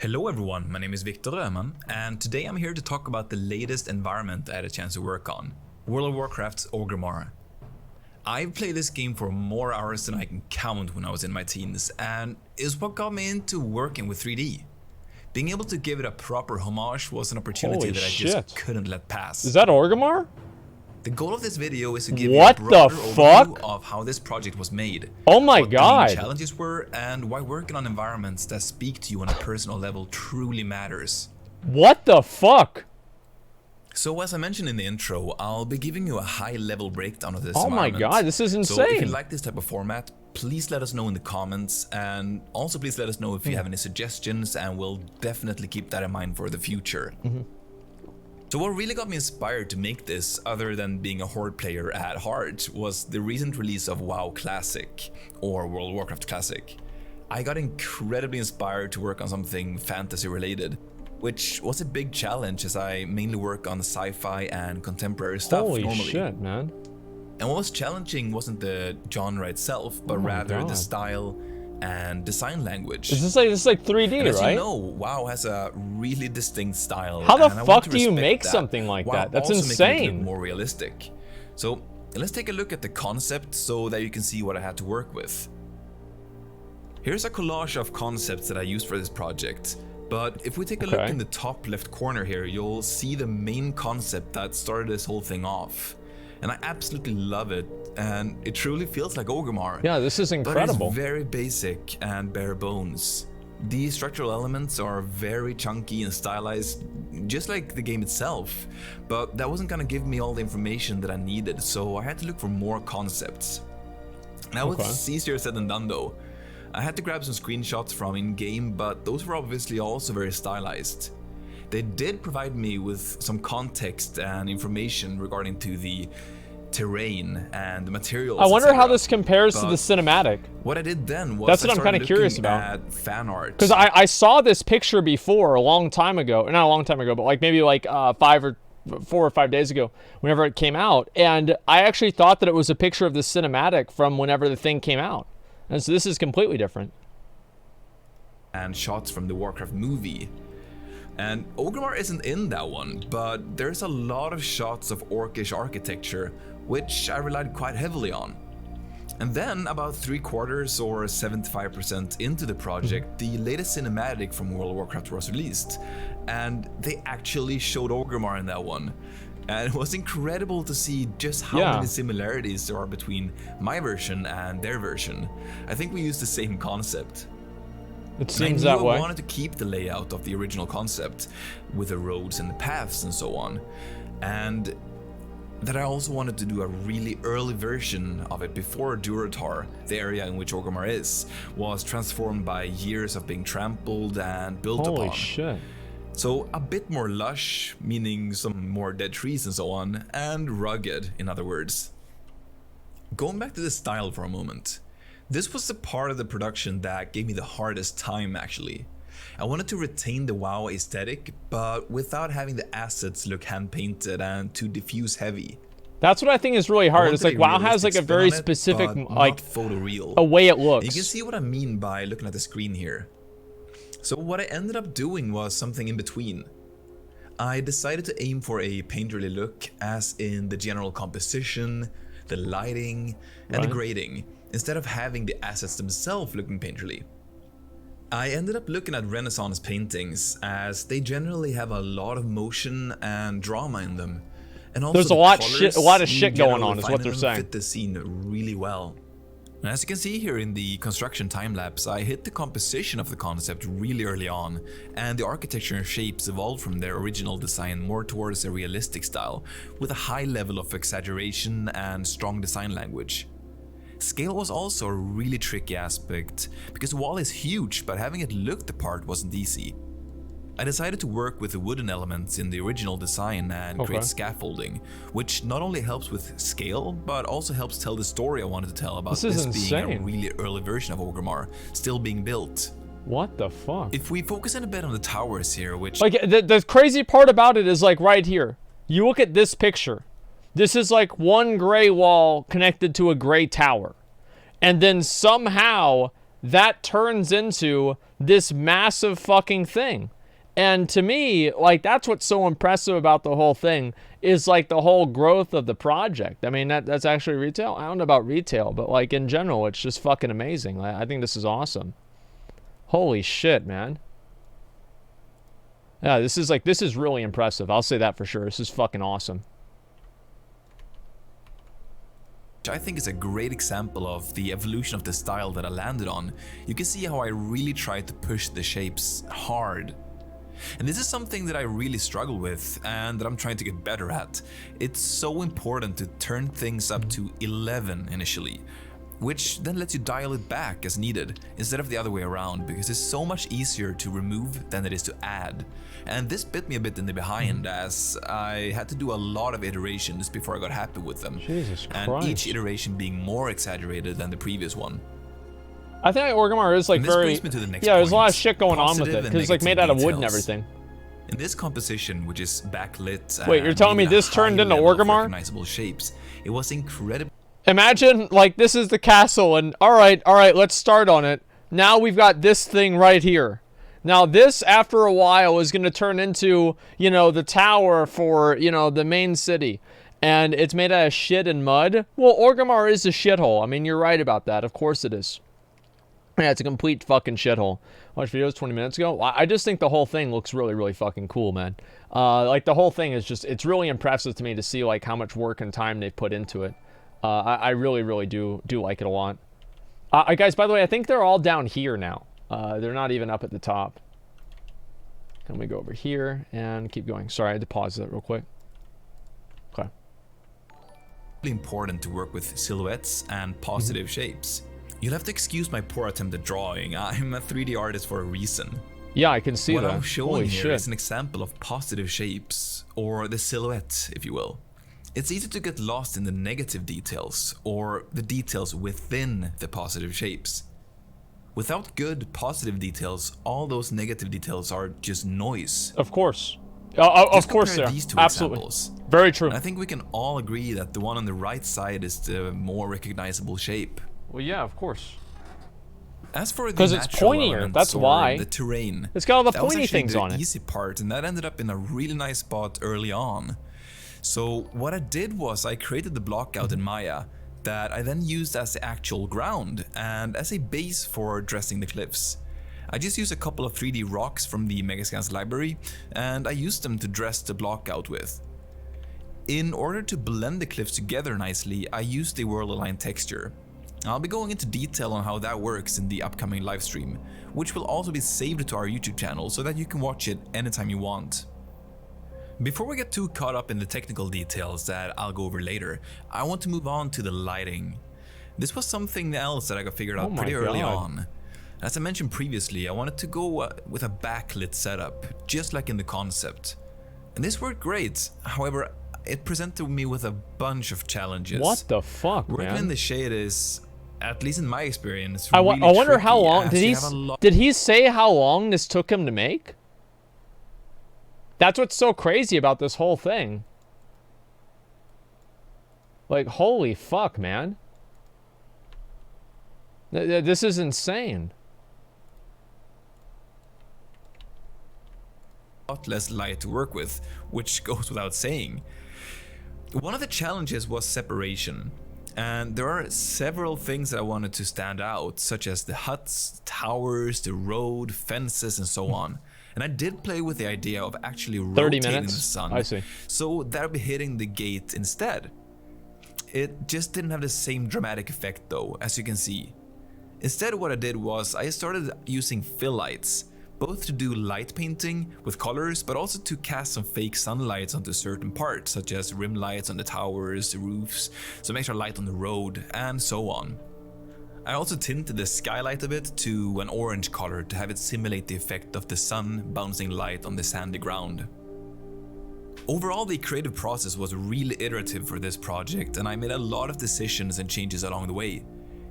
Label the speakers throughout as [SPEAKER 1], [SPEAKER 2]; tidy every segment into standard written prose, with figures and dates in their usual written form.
[SPEAKER 1] Hello everyone, my name is Victor Röman, and today I'm here to talk about the latest environment I had a chance to work on, World of Warcraft's Orgrimmar. I've played this game for more hours than I can count when I was in my teens, and it's what got me into working with 3D. Being able to give it a proper homage was an opportunity that I just couldn't let pass.
[SPEAKER 2] Is that Orgimmar?
[SPEAKER 1] The goal of this video is to give you a broader overview of how this project was made.
[SPEAKER 2] Oh my god!
[SPEAKER 1] What the main challenges were, and why working on environments that speak to you on a personal level truly matters.
[SPEAKER 2] What the fuck?
[SPEAKER 1] So as I mentioned in the intro, I'll be giving you a high-level breakdown of this environment.
[SPEAKER 2] Oh my god, this is insane!
[SPEAKER 1] So if you like this type of format, please let us know in the comments, and also please let us know if you have any suggestions, and we'll definitely keep that in mind for the future. So what really got me inspired to make this, other than being a Horde player at heart, was the recent release of WoW Classic, or World of Warcraft Classic. I got incredibly inspired to work on something fantasy related, which was a big challenge as I mainly work on sci-fi and contemporary stuff normally.
[SPEAKER 2] Holy shit, man.
[SPEAKER 1] And what was challenging wasn't the genre itself, but rather the style and design language.
[SPEAKER 2] This is like 3D,
[SPEAKER 1] and as
[SPEAKER 2] right?
[SPEAKER 1] you know, WoW has a really distinct style.
[SPEAKER 2] How the fuck do you make something like that? That's insane.
[SPEAKER 1] Making it look more realistic. So let's take a look at the concept so that you can see what I had to work with. Here's a collage of concepts that I used for this project. But if we take a look in the top left corner here, you'll see the main concept that started this whole thing off. And I absolutely love it, and it truly feels like Orgimmar.
[SPEAKER 2] Yeah, this is incredible.
[SPEAKER 1] But it's very basic and bare bones. The structural elements are very chunky and stylized, just like the game itself. But that wasn't gonna give me all the information that I needed, so I had to look for more concepts. Now it's easier said than done though. I had to grab some screenshots from in-game, but those were obviously also very stylized. They did provide me with some context and information regarding to the terrain and the materials.
[SPEAKER 2] I wonder how this compares to the cinematic.
[SPEAKER 1] What I did then was
[SPEAKER 2] that's what I'm kind of curious about.
[SPEAKER 1] Fan art.
[SPEAKER 2] Because I saw this picture before a long time ago, not a long time ago, but like maybe like 4 or 5 days ago, whenever it came out, and I actually thought that it was a picture of the cinematic from whenever the thing came out, and so this is completely different.
[SPEAKER 1] And shots from the Warcraft movie. And Orgrimmar isn't in that one, but there's a lot of shots of orcish architecture, which I relied quite heavily on. And then, about 3/4 or 75% into the project, the latest cinematic from World of Warcraft was released, and they actually showed Orgrimmar in that one. And it was incredible to see just how many similarities there are between my version and their version. I think we used the same concept.
[SPEAKER 2] It seems that way.
[SPEAKER 1] I wanted to keep the layout of the original concept with the roads and the paths and so on, and that I also wanted to do a really early version of it before Durotar, the area in which Orgrimmar is, was transformed by years of being trampled and built upon.
[SPEAKER 2] Holy shit.
[SPEAKER 1] So a bit more lush, meaning some more dead trees and so on, and rugged, in other words. Going back to the style for a moment. This was the part of the production that gave me the hardest time, actually. I wanted to retain the WoW aesthetic, but without having the assets look hand-painted and too diffuse heavy.
[SPEAKER 2] That's what I think is really hard. It's like WoW has like a very specific, like,
[SPEAKER 1] photoreal.
[SPEAKER 2] a way it looks.
[SPEAKER 1] And you can see what I mean by looking at the screen here. So what I ended up doing was something in between. I decided to aim for a painterly look, as in the general composition, the lighting, and the grading, instead of having the assets themselves looking painterly. I ended up looking at Renaissance paintings, as they generally have a lot of motion and drama in them. And also
[SPEAKER 2] there's a lot of shit going on, is what they're saying.
[SPEAKER 1] Fit the scene really well. And as you can see here in the construction time-lapse, I hit the composition of the concept really early on, and the architecture and shapes evolved from their original design more towards a realistic style, with a high level of exaggeration and strong design language. Scale was also a really tricky aspect, because the wall is huge, but having it look the part wasn't easy. I decided to work with the wooden elements in the original design and create scaffolding, which not only helps with scale, but also helps tell the story I wanted to tell about this being a really early version of Orgrimmar, still being built.
[SPEAKER 2] What the fuck?
[SPEAKER 1] If we focus in a bit on the towers here, which...
[SPEAKER 2] Like, the crazy part about it is, like, right here. You look at this picture. This is like one gray wall connected to a gray tower. And then somehow that turns into this massive fucking thing. And to me, like, that's what's so impressive about the whole thing, is like the whole growth of the project. I mean, that's actually retail. I don't know about retail, but like in general, it's just fucking amazing. I think this is awesome. Holy shit, man. Yeah, this is really impressive. I'll say that for sure. This is fucking awesome.
[SPEAKER 1] I think is a great example of the evolution of the style that I landed on. You can see how I really tried to push the shapes hard. And this is something that I really struggle with and that I'm trying to get better at. It's so important to turn things up to 11 initially, which then lets you dial it back as needed instead of the other way around, because it's so much easier to remove than it is to add. And this bit me a bit in the behind, as I had to do a lot of iterations before I got happy with them.
[SPEAKER 2] Jesus Christ.
[SPEAKER 1] And each iteration being more exaggerated than the previous one.
[SPEAKER 2] I think Orgimmar is like very, yeah, there's a lot of shit going on with it, because it's like made out of wood and everything.
[SPEAKER 1] In this composition, which is backlit,
[SPEAKER 2] wait, you're telling me this turned into Orgimmar?
[SPEAKER 1] Recognizable shapes. It was incredible.
[SPEAKER 2] Imagine, like, this is the castle, and all right, let's start on it. Now we've got this thing right here. Now this, after a while, is going to turn into, you know, the tower for, you know, the main city. And it's made out of shit and mud. Well, Orgrimmar is a shithole. I mean, you're right about that. Of course it is. Yeah, it's a complete fucking shithole. Watched videos 20 minutes ago. I just think the whole thing looks really, really fucking cool, man. Like, the whole thing is just, it's really impressive to me to see, like, how much work and time they've put into it. I really, really do like it a lot. Guys, by the way, I think they're all down here now. They're not even up at the top. Can we go over here and keep going? Sorry, I had to pause that real quick. Okay.
[SPEAKER 1] Important to work with silhouettes and positive shapes. You'll have to excuse my poor attempt at drawing. I'm a 3D artist for a reason.
[SPEAKER 2] Yeah, I can see that.
[SPEAKER 1] What I'm showing
[SPEAKER 2] Holy
[SPEAKER 1] here
[SPEAKER 2] shit.
[SPEAKER 1] is an example of positive shapes, or the silhouette, if you will. It's easy to get lost in the negative details, or the details within the positive shapes. Without good positive details, all those negative details are just noise.
[SPEAKER 2] Of course. Of course,
[SPEAKER 1] compare these two
[SPEAKER 2] absolutely.
[SPEAKER 1] examples.
[SPEAKER 2] Very true.
[SPEAKER 1] And I think we can all agree that the one on the right side is the more recognizable shape.
[SPEAKER 2] Well, yeah, of course.
[SPEAKER 1] As for the
[SPEAKER 2] because it's
[SPEAKER 1] natural
[SPEAKER 2] pointier,
[SPEAKER 1] elements,
[SPEAKER 2] that's
[SPEAKER 1] or
[SPEAKER 2] why.
[SPEAKER 1] the terrain,
[SPEAKER 2] It's got all the
[SPEAKER 1] that was
[SPEAKER 2] pointy
[SPEAKER 1] actually
[SPEAKER 2] things
[SPEAKER 1] the
[SPEAKER 2] on it.
[SPEAKER 1] easy part, and that ended up in a really nice spot early on. So what I did was I created the block out in Maya that I then used as the actual ground and as a base for dressing the cliffs. I just used a couple of 3D rocks from the Megascans library, and I used them to dress the block out with. In order to blend the cliffs together nicely, I used the world align texture. I'll be going into detail on how that works in the upcoming livestream, which will also be saved to our YouTube channel so that you can watch it anytime you want. Before we get too caught up in the technical details that I'll go over later, I want to move on to the lighting. This was something else that I got figured out pretty early on. As I mentioned previously, I wanted to go with a backlit setup, just like in the concept. And this worked great, however, it presented me with a bunch of challenges.
[SPEAKER 2] What the fuck,
[SPEAKER 1] Working
[SPEAKER 2] man?
[SPEAKER 1] in the shade is, at least in my experience,
[SPEAKER 2] I
[SPEAKER 1] really
[SPEAKER 2] wonder how
[SPEAKER 1] tricky,
[SPEAKER 2] long
[SPEAKER 1] as
[SPEAKER 2] did he say how long this took him to make? That's what's so crazy about this whole thing. Like, holy fuck, man. This is insane.
[SPEAKER 1] lot less light to work with, which goes without saying. One of the challenges was separation, and there are several things that I wanted to stand out, such as the huts, towers, the road, fences, and so on. And I did play with the idea of actually rotating the sun,
[SPEAKER 2] I see.
[SPEAKER 1] so that would be hitting the gate instead. It just didn't have the same dramatic effect though, as you can see. Instead, what I did was I started using fill lights, both to do light painting with colors, but also to cast some fake sunlights onto certain parts, such as rim lights on the towers, the roofs, some extra light on the road, and so on. I also tinted the skylight a bit to an orange color to have it simulate the effect of the sun bouncing light on the sandy ground. Overall, the creative process was really iterative for this project, and I made a lot of decisions and changes along the way.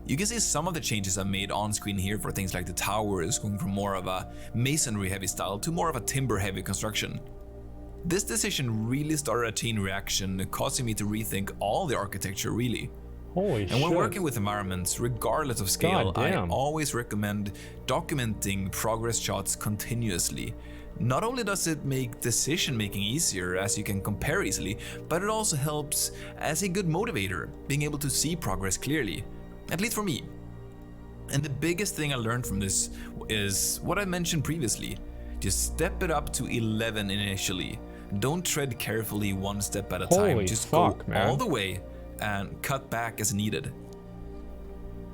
[SPEAKER 1] You can see some of the changes I made on screen here for things like the towers, going from more of a masonry heavy style to more of a timber heavy construction. This decision really started a chain reaction, causing me to rethink all the architecture really.
[SPEAKER 2] Holy
[SPEAKER 1] And
[SPEAKER 2] shit.
[SPEAKER 1] when working with environments, regardless of scale, I
[SPEAKER 2] Goddamn.
[SPEAKER 1] always recommend documenting progress shots continuously. Not only does it make decision making easier as you can compare easily, but it also helps as a good motivator, being able to see progress clearly, at least for me. And the biggest thing I learned from this is what I mentioned previously. Just step it up to 11 initially. Don't tread carefully one step at a time.
[SPEAKER 2] Holy
[SPEAKER 1] Just
[SPEAKER 2] fuck,
[SPEAKER 1] go
[SPEAKER 2] man.
[SPEAKER 1] all the way and cut back as needed.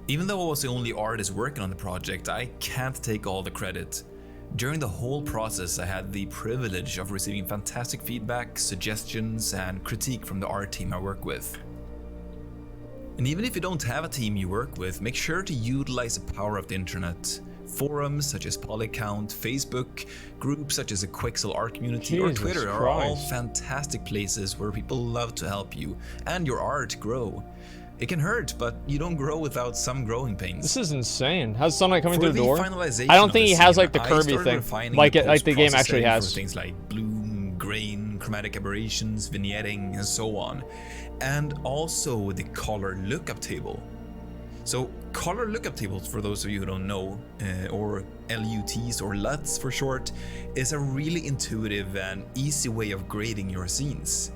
[SPEAKER 1] Even though I was the only artist working on the project, I can't take all the credit. During the whole process, I had the privilege of receiving fantastic feedback, suggestions, and critique from the art team I work with. And even if you don't have a team you work with, make sure to utilize the power of the internet. Forums such as Polycount, Facebook, groups such as the Quixel art community, or
[SPEAKER 2] Jesus
[SPEAKER 1] Twitter are all
[SPEAKER 2] Christ.
[SPEAKER 1] fantastic places where people love to help you and your art grow. It can hurt, but you don't grow without some growing pains.
[SPEAKER 2] This is insane. How's sunlight coming
[SPEAKER 1] For
[SPEAKER 2] through the door?
[SPEAKER 1] finalization
[SPEAKER 2] I don't
[SPEAKER 1] of
[SPEAKER 2] think
[SPEAKER 1] the
[SPEAKER 2] he has
[SPEAKER 1] scene,
[SPEAKER 2] like the
[SPEAKER 1] I
[SPEAKER 2] Kirby
[SPEAKER 1] started
[SPEAKER 2] thing,
[SPEAKER 1] refining
[SPEAKER 2] like the game actually
[SPEAKER 1] post-processing
[SPEAKER 2] has.
[SPEAKER 1] for things like bloom, grain, chromatic aberrations, vignetting, and so on, and also the color lookup table. So color lookup tables, for those of you who don't know, or LUTs or LUTs for short, is a really intuitive and easy way of grading your scenes.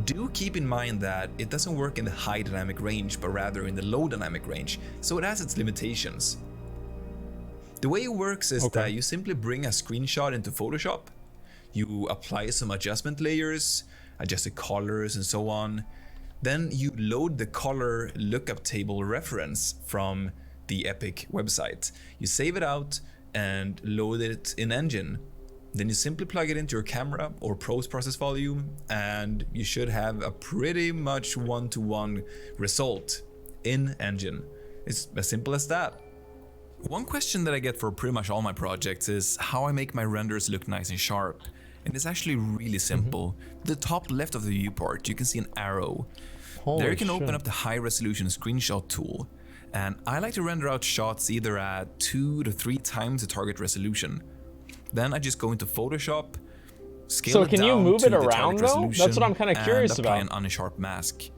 [SPEAKER 1] Do keep in mind that it doesn't work in the high dynamic range, but rather in the low dynamic range, so it has its limitations. The way it works is that you simply bring a screenshot into Photoshop, you apply some adjustment layers, adjust the colors and so on, then you load the color lookup table reference from the Epic website. You save it out and load it in Engine. Then you simply plug it into your camera or post-process volume, and you should have a pretty much one-to-one result in Engine. It's as simple as that. One question that I get for pretty much all my projects is how I make my renders look nice and sharp. And it's actually really simple. The top left of the viewport, you can see an arrow.
[SPEAKER 2] Holy
[SPEAKER 1] There you can
[SPEAKER 2] shit.
[SPEAKER 1] open up the high resolution screenshot tool. And I like to render out shots either at 2 to 3 times the target resolution. Then I just go into Photoshop, scale
[SPEAKER 2] So
[SPEAKER 1] it
[SPEAKER 2] can you
[SPEAKER 1] down
[SPEAKER 2] move
[SPEAKER 1] to
[SPEAKER 2] it
[SPEAKER 1] the
[SPEAKER 2] around,
[SPEAKER 1] target
[SPEAKER 2] though?
[SPEAKER 1] resolution,
[SPEAKER 2] That's what I'm kinda curious
[SPEAKER 1] and apply
[SPEAKER 2] about.
[SPEAKER 1] an unsharp mask.
[SPEAKER 2] Like,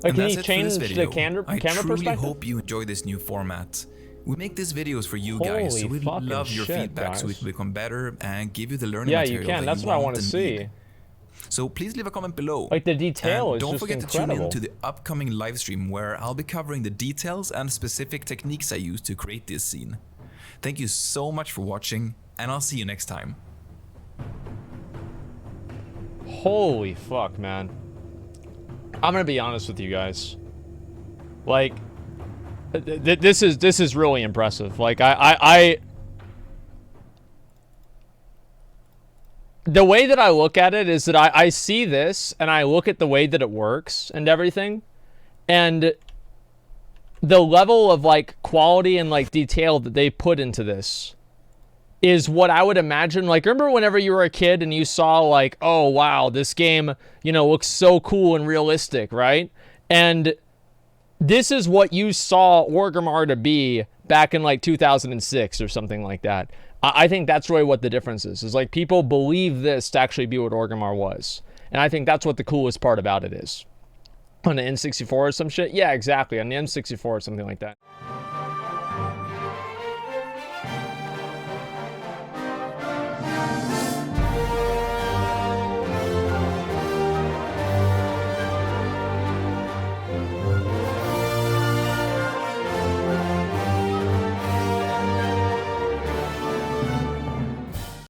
[SPEAKER 1] And
[SPEAKER 2] can
[SPEAKER 1] that's
[SPEAKER 2] you
[SPEAKER 1] it for
[SPEAKER 2] change
[SPEAKER 1] this
[SPEAKER 2] the
[SPEAKER 1] video.
[SPEAKER 2] camera
[SPEAKER 1] I truly
[SPEAKER 2] perspective?
[SPEAKER 1] hope you enjoy this new format. We make these videos for you guys, so
[SPEAKER 2] Holy
[SPEAKER 1] we'd
[SPEAKER 2] fucking
[SPEAKER 1] love your
[SPEAKER 2] shit,
[SPEAKER 1] feedback so we
[SPEAKER 2] guys.
[SPEAKER 1] can become better and give you the learning
[SPEAKER 2] Yeah,
[SPEAKER 1] material
[SPEAKER 2] you can.
[SPEAKER 1] that
[SPEAKER 2] That's
[SPEAKER 1] you
[SPEAKER 2] what I
[SPEAKER 1] want
[SPEAKER 2] want to
[SPEAKER 1] and
[SPEAKER 2] see.
[SPEAKER 1] need. So please leave a comment below.
[SPEAKER 2] Like, the detail
[SPEAKER 1] And
[SPEAKER 2] is
[SPEAKER 1] don't
[SPEAKER 2] just
[SPEAKER 1] forget
[SPEAKER 2] incredible.
[SPEAKER 1] to tune in to the upcoming live stream where I'll be covering the details and specific techniques I use to create this scene. Thank you so much for watching, and I'll see you next time.
[SPEAKER 2] Holy fuck, man. I'm gonna be honest with you guys. Like, this is really impressive. Like, the way that I look at it is that I see this and I look at the way that it works and everything, and the level of like quality and like detail that they put into this is what I would imagine. Like, remember whenever you were a kid and you saw like, oh wow, this game, you know, looks so cool and realistic, right? And this is what you saw Orgrimmar to be back in like 2006 or something like that. I think that's really what the difference is like people believe this to actually be what Orgimmar was. And I think that's what the coolest part about it is. On the N64 or some shit? Yeah, exactly. On the N64 or something like that.